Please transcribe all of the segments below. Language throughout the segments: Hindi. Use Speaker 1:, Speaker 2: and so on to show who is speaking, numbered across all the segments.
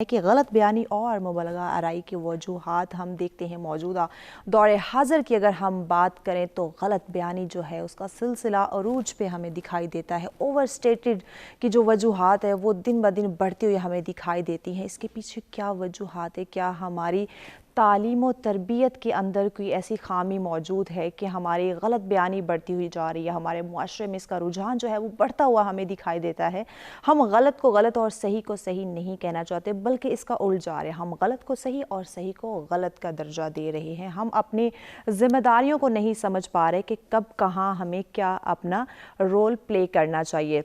Speaker 1: कि गलत बयानी और मुबलगा आराई की वजूहात हम देखते हैं। मौजूदा दौर हाज़िर की अगर हम बात करें तो गलत बयानी जो है उसका सिलसिला अरूज पे हमें दिखाई देता है। ओवर स्टेटेड की जो वजूहात है वो दिन ब दिन बढ़ती हुई हमें दिखाई देती हैं। इसके पीछे क्या वजूहात है? क्या हमारी तालीम और तरबियत के अंदर कोई ऐसी खामी मौजूद है कि हमारी गलत बयानी बढ़ती हुई जा रही है? हमारे मुआशरे में इसका रुझान जो है वो बढ़ता हुआ हमें दिखाई देता है। हम गलत को गलत और सही को सही नहीं कहना चाहते, बल्कि इसका उल्टा जा रहे हैं। हम गलत को सही और सही को गलत का दर्जा दे रहे हैं। हम अपनी जिम्मेदारियों को नहीं समझ पा रहे कि कब कहाँ हमें क्या अपना रोल प्ले करना चाहिए।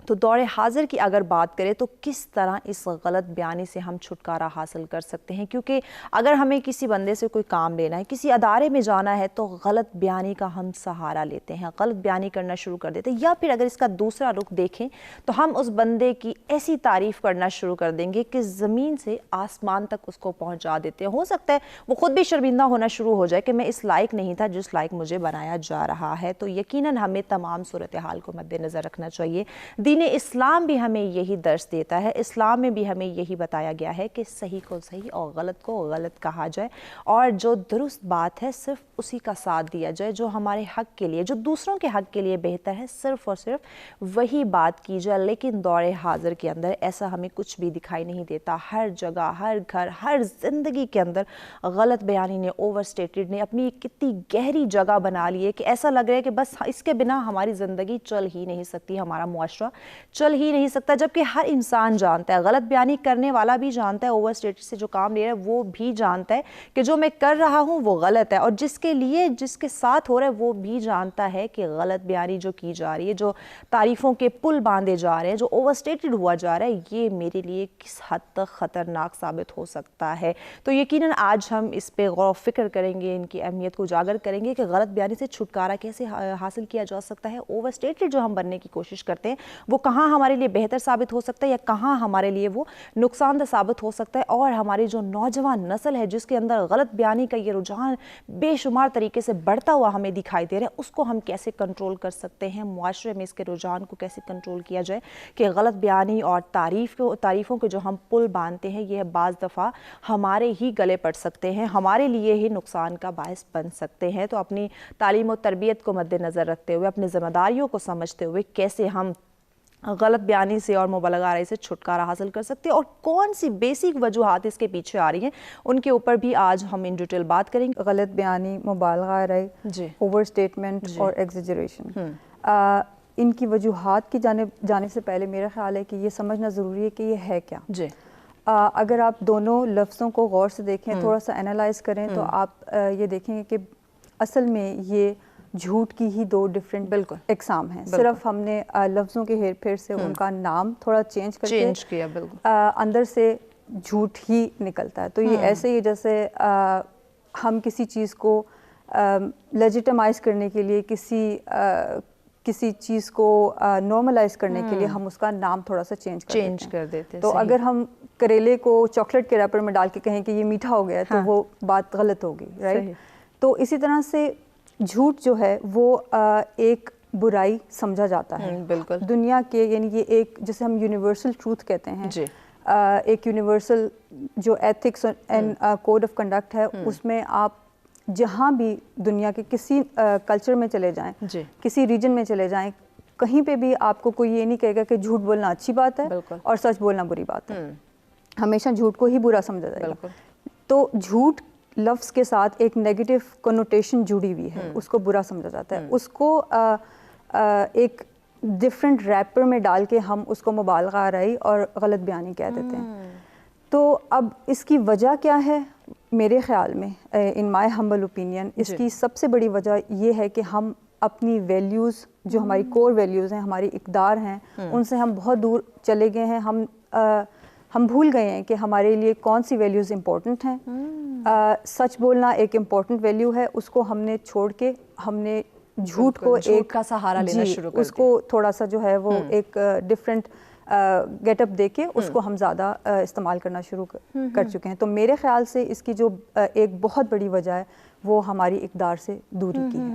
Speaker 1: तो दौर हाज़िर की अगर बात करें तो किस तरह इस गलत बयानी से हम छुटकारा हासिल कर सकते हैं? क्योंकि अगर हमें किसी बंदे से कोई काम लेना है, किसी अदारे में जाना है, तो गलत बयानी का हम सहारा लेते हैं, गलत बयानी करना शुरू कर देते हैं। या फिर अगर इसका दूसरा रुख देखें तो हम उस बंदे की ऐसी तारीफ़ करना शुरू कर देंगे कि ज़मीन से आसमान तक उसको पहुँचा देते हैं। हो सकता है वो ख़ुद भी शर्मिंदा होना शुरू हो जाए कि मैं इस लायक नहीं था जिस लायक मुझे बनाया जा रहा है। तो यकीनन हमें तमाम सूरत हाल को मद्देनज़र रखना चाहिए। दीन इस्लाम भी हमें यही दर्स देता है। इस्लाम में भी हमें यही बताया गया है कि सही को सही और गलत को गलत कहा जाए, और जो दुरुस्त बात है सिर्फ उसी का साथ दिया जाए। जो हमारे हक़ के लिए, जो दूसरों के हक़ के लिए बेहतर है, सिर्फ और सिर्फ वही बात की जाए। लेकिन दौर हाज़िर के अंदर ऐसा हमें कुछ भी दिखाई नहीं देता। हर जगह, हर घर, हर ज़िंदगी के अंदर गलत बयानी ने, ओवर स्टेटेड ने अपनी कितनी गहरी जगह बना ली है कि ऐसा लग रहा है कि बस इसके बिना हमारी ज़िंदगी चल ही नहीं सकती, हमारा मुआशरा चल ही नहीं सकता। जबकि हर इंसान जानता है, गलत बयानी करने वाला भी जानता है, ओवर स्टेटेड से जो काम ले रहा है वो भी जानता है कि जो मैं कर रहा हूँ वो गलत है, और जिसके लिए, जिसके साथ हो रहा है वो भी जानता है कि गलत बयानी जो की जा रही है, जो तारीफ़ों के पुल बांधे जा रहे हैं, जो ओवर स्टेटेड हुआ जा रहा है, ये मेरे लिए किस हद तक ख़तरनाक साबित हो सकता है। तो यकीनन आज हम इस पर गौर फिक्र करेंगे, इनकी अहमियत को उजागर करेंगे कि गलत बयानी से छुटकारा कैसे हासिल किया जा सकता है। ओवर स्टेटेड जो हम बनने की कोशिश करते हैं वो कहाँ हमारे लिए बेहतर साबित हो सकता है या कहाँ हमारे लिए वो नुकसानदेह साबित हो सकता है। और हमारी जो नौजवान नस्ल है जिसके अंदर गलत बयानी का ये रुझान बेशुमार तरीके से बढ़ता हुआ हमें दिखाई दे रहा है, उसको हम कैसे कंट्रोल कर सकते हैं? मुआशरे में इसके रुझान को कैसे कंट्रोल किया जाए कि गलत बयानी और तारीफ़ों के जो हम पुल बांधते हैं ये बाज़ दफ़ा हमारे ही गले पड़ सकते हैं, हमारे लिए ही नुकसान का बायस बन सकते हैं। तो अपनी तालीम और तरबियत को मद्देनज़र रखते हुए, अपनी ज़िम्मेदारियों को समझते हुए कैसे हम गलत बयानी से और मुबलगा आराई से छुटकारा हासिल कर सकते हैं और कौन सी बेसिक वजूहात इसके पीछे आ रही हैं, उनके ऊपर भी आज हम इन डिटेल बात करेंगे।
Speaker 2: गलत बयानी, मुबलगा आराई, ओवर स्टेटमेंट और एग्जेजरेशन, इनकी वजूहात की जाने से पहले मेरा ख्याल है कि ये समझना ज़रूरी है कि ये है क्या। जी अगर आप दोनों लफ्ज़ों को गौर से देखें, थोड़ा सा एनालाइज करें, तो आप ये देखेंगे कि असल में ये झूठ की ही दो डिफरेंट इकसाम हैं। सिर्फ हमने लफ्ज़ों के हेर फेर से उनका नाम थोड़ा चेंज किया, अंदर से झूठ ही निकलता है। तो ये ऐसे ही जैसे हम किसी चीज़ को लेजिटिमाइज करने के लिए, किसी चीज़ को नॉर्मलाइज करने के लिए हम उसका नाम थोड़ा सा चेंज कर देते हैं। तो अगर हम करेले को चॉकलेट के रैपर में डाल के कहें कि ये मीठा हो गया है, तो वो बात गलत होगी, राइट? तो इसी तरह से झूठ जो है वो एक बुराई समझा जाता है बिल्कुल दुनिया के, यानी ये एक, जैसे हम यूनिवर्सल ट्रूथ कहते हैं, एक यूनिवर्सल जो ethics and code of conduct है, उसमें आप जहाँ भी दुनिया के किसी कल्चर में चले जाएं, किसी रीजन में चले जाएं, कहीं पे भी आपको कोई ये नहीं कहेगा कि झूठ बोलना अच्छी बात है और सच बोलना बुरी बात है। हमेशा झूठ को ही बुरा समझा जाएगा। तो झूठ लफ्ज़ के साथ एक नेगेटिव कोनोटेशन जुड़ी हुई है, उसको बुरा समझा जाता है। उसको एक डिफरेंट रैपर में डाल के हम उसको मुबालगा आराई और गलत बयानी कह देते हैं। तो अब इसकी वजह क्या है? मेरे ख्याल में, इन माय हम्बल ओपिनियन, इसकी सबसे बड़ी वजह यह है कि हम अपनी वैल्यूज़, जो हमारी कोर वैल्यूज़ हैं, हमारी इक़दार हैं, उनसे हम बहुत दूर चले गए हैं। हम भूल गए हैं कि हमारे लिए कौन सी वैल्यूज़ इम्पोर्टेंट हैं। सच बोलना एक इम्पोर्टेंट वैल्यू है, उसको हमने छोड़ के हमने झूठ को एक का सहारा लेना शुरू कर उसको थोड़ा सा जो है वो एक डिफरेंट गेटअप दे के उसको हम ज़्यादा इस्तेमाल करना शुरू कर चुके हैं। तो मेरे ख्याल से इसकी जो एक बहुत बड़ी वजह है वो हमारी इक़दार से दूरी की है।